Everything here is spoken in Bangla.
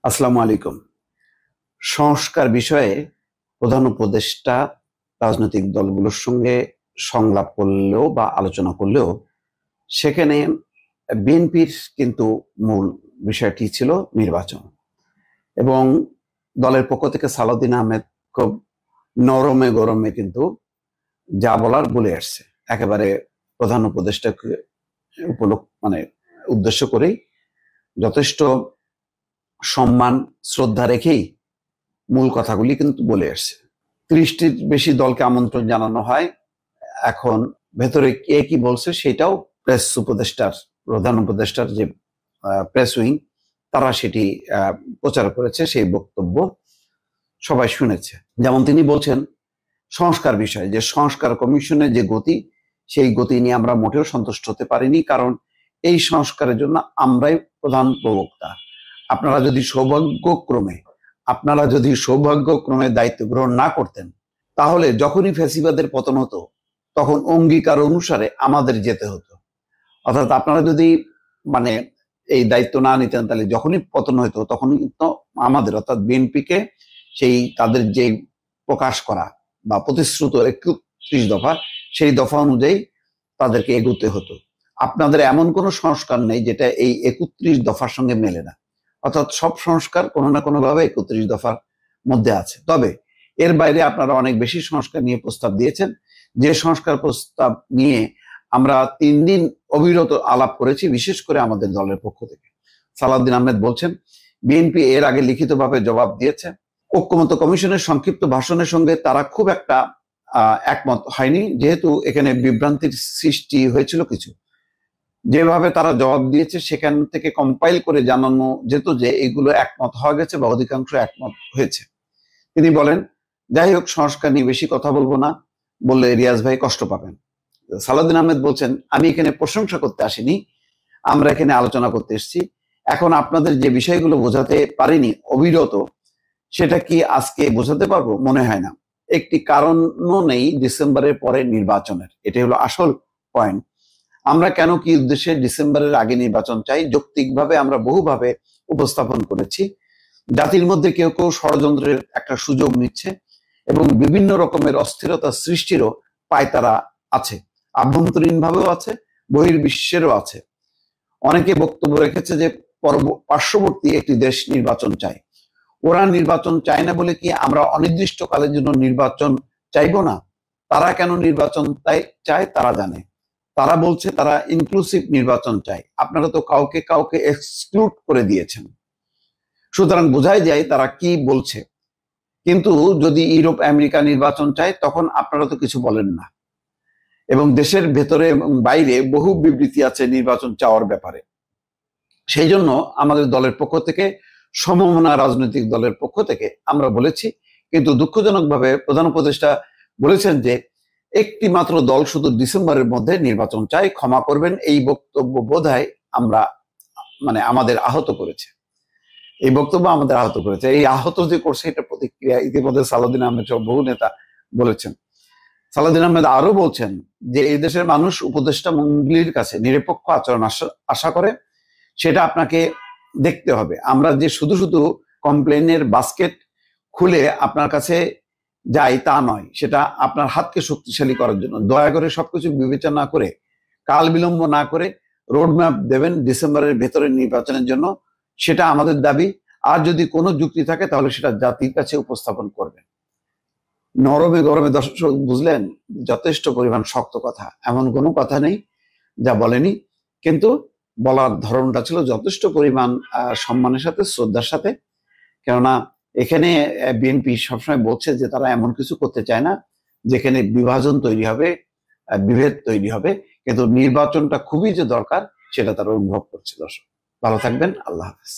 আসসালামু আলাইকুম। সংস্কার বিষয়ে প্রধান উপদেষ্টা রাজনৈতিক দলগুলোর সঙ্গে সংলাপ করলেও বা আলোচনা করলেও সেখানে বিএনপির কিন্তু মূল বিষয়টি ছিল নির্বাচন, এবং দলের পক্ষ থেকে সালাউদ্দিন আহমেদ খুব নরমে গরমে কিন্তু যা বলার বলে আসছে, একেবারে প্রধান উপদেষ্টাকে উদ্দেশ্য করেই যথেষ্ট সম্মান শ্রদ্ধা রেখেই মূল কথাগুলি কিন্তু বলে আসছে। 30টির বেশি দলকে আমন্ত্রণ জানানো হয়। এখন ভেতরে কে কি বলছে সেটাও প্রধান উপদেষ্টার যে প্রেস উইং, তারা সেটি প্রচার করেছে। সেই বক্তব্য সবাই শুনেছে। যেমন তিনি বলছেন সংস্কার বিষয়ে, যে সংস্কার কমিশনের যে গতি, সেই গতি নিয়ে আমরা মোটেও সন্তুষ্ট হতে পারিনি, কারণ এই সংস্কারের জন্য আমরাই প্রধান প্রবক্তা। আপনারা যদি সৌভাগ্যক্রমে দায়িত্ব গ্রহণ না করতেন, তাহলে যখনই ফ্যাসিবাদের পতন হতো তখন অঙ্গীকার অনুসারে আমাদের যেতে হতো। অর্থাৎ আপনারা যদি এই দায়িত্ব না নিতেন, তাহলে যখনই পতন হতো তখনই কিন্তু আমাদের, অর্থাৎ বিএনপিকে সেই তাদের যে প্রকাশ করা বা প্রতিশ্রুত 31 দফা, সেই দফা অনুযায়ী তাদেরকে এগোতে হতো। আপনাদের এমন কোনো সংস্কার নেই যেটা এই 31 দফার সঙ্গে মেলে না। অর্থাৎ সব সংস্কার কোনো না কোনো ভাবে 31 দফার মধ্যে আছে। তবে এর বাইরে আপনারা অনেক বেশি সংস্কার নিয়ে প্রস্তাব দিয়েছেন, যে সংস্কার প্রস্তাব নিয়ে আমরা 3 দিন অবিরত আলাপ করেছি, বিশেষ করে আমাদের দলের পক্ষ থেকে। সালাউদ্দিন আহমেদ বলছেন বিএনপি এর আগে লিখিতভাবে জবাব দিয়েছে। ঐক্যমত্য কমিশনের সংক্ষিপ্ত ভাষণের সঙ্গে তারা খুব একটা একমত হয়নি, যেহেতু এখানে বিভ্রান্তির সৃষ্টি হয়েছিল কিছু। যেভাবে তারা জবাব দিয়েছে সেখান থেকে কম্পাইল করে জানানো যেত যে এগুলো একমত হওয়া গেছে বা অধিকাংশ একমত হয়েছে। তিনি বলেন, যাই হোক, সংস্কার নিয়ে বেশি কথা বলবো না, বললে রিয়াজ ভাই কষ্ট পাবেন। সালাউদ্দিন আহমেদ বলছেন, আমি এখানে প্রশংসা করতে আসিনি, আমরা এখানে আলোচনা করতে এসেছি। এখন আপনাদের যে বিষয়গুলো বোঝাতে পারিনি অবিরত, সেটা কি আজকে বোঝাতে পারবো? মনে হয় না। একটি কারণও নেই ডিসেম্বরের পরে নির্বাচনের, এটাই হলো আসল পয়েন্ট। আমরা কেন কি উদ্দেশ্যে ডিসেম্বরের আগে নির্বাচন চাই, যৌক্তিকভাবে আমরা বহুভাবে উপস্থাপন করেছি। জাতির মধ্যে কেউ কেউ ষড়যন্ত্রের একটা সুযোগ নিচ্ছে এবং বিভিন্ন রকমের অস্থিরতা সৃষ্টিরও পায়তারা আছে, আভ্যন্তরীণ ভাবেও আছে, বহির্বিশ্বেরও আছে। অনেকে বক্তব্য রেখেছে যে পার্শ্ববর্তী একটি দেশ নির্বাচন চায়। ওরা নির্বাচন চায় না বলে কি আমরা অনির্দিষ্টকালের জন্য নির্বাচন চাইবো না? তারা কেন নির্বাচন চায় তারা জানে। তারা বলছে তারা ইনক্লুসিভ নির্বাচন চায়। আপনারা তো কাউকে কাউকে এক্সক্লুড করে দিয়েছেন, সুতরাং বোঝাই যায় তারা কি বলছে। কিন্তু যদি ইউরোপ আমেরিকা নির্বাচন চায়, তখন আপনারা তো কিছু বলেন না। এবং দেশের ভেতরে এবং বাইরে বহু বিবৃতি আছে নির্বাচন চাওয়ার ব্যাপারে। সেই জন্য আমাদের দলের পক্ষ থেকে, সমমনা রাজনৈতিক দলের পক্ষ থেকে আমরা বলেছি, কিন্তু দুঃখজনকভাবে প্রধান উপদেষ্টা বলেছেন যে একটি মাত্র দল শুধু ডিসেম্বরের মধ্যে নির্বাচন চায়। ক্ষমা করবেন, এই বক্তব্য বোধহয় আমাদের আহত করেছে। এই বক্তব্য আমাদের আহত করেছে। এই আহত যে করছে, এটা প্রতিক্রিয়া ইতিমধ্যে সালাউদ্দিন আহমেদ সহ বহু নেতা বলেছেন। সালাউদ্দিন আহমেদ আরো বলছেন যে এই দেশের মানুষ উপদেষ্টা মন্ডলীর কাছে নিরপেক্ষ আচরণ আশা করে, সেটা আপনাকে দেখতে হবে। আমরা যে শুধু শুধু কমপ্লেনের বাস্কেট খুলে আপনার কাছে যাই তা নয়, সেটা আপনার হাতকে শক্তিশালী করার জন্য। দয়া করে সবকিছু বিবেচনা করে, কাল বিলম্ব না করে রোডম্যাপ দেবেন ডিসেম্বরের ভেতরে নির্বাচনের জন্য, সেটা আমাদের দাবি। আর যদি কোনো যুক্তি থাকে তাহলে সেটা জাতির কাছে উপস্থাপন করবেন। নরমে গরমে, দর্শক বুঝলেন, যথেষ্ট পরিমাণ শক্ত কথা, এমন কোনো কথা নেই যা বলেনি, কিন্তু বলার ধরনটা ছিল যথেষ্ট পরিমাণ সম্মানের সাথে, শ্রদ্ধার সাথে। কেননা এখানে বিএনপি সবসময় বলছে যে তারা এমন কিছু করতে চায় না যেখানে বিভাজন তৈরি হবে, বিভেদ তৈরি হবে, কিন্তু নির্বাচনটা খুবই যে দরকার সেটা তারা অনুভব করছে। দর্শক ভালো থাকবেন, আল্লাহ হাফেজ।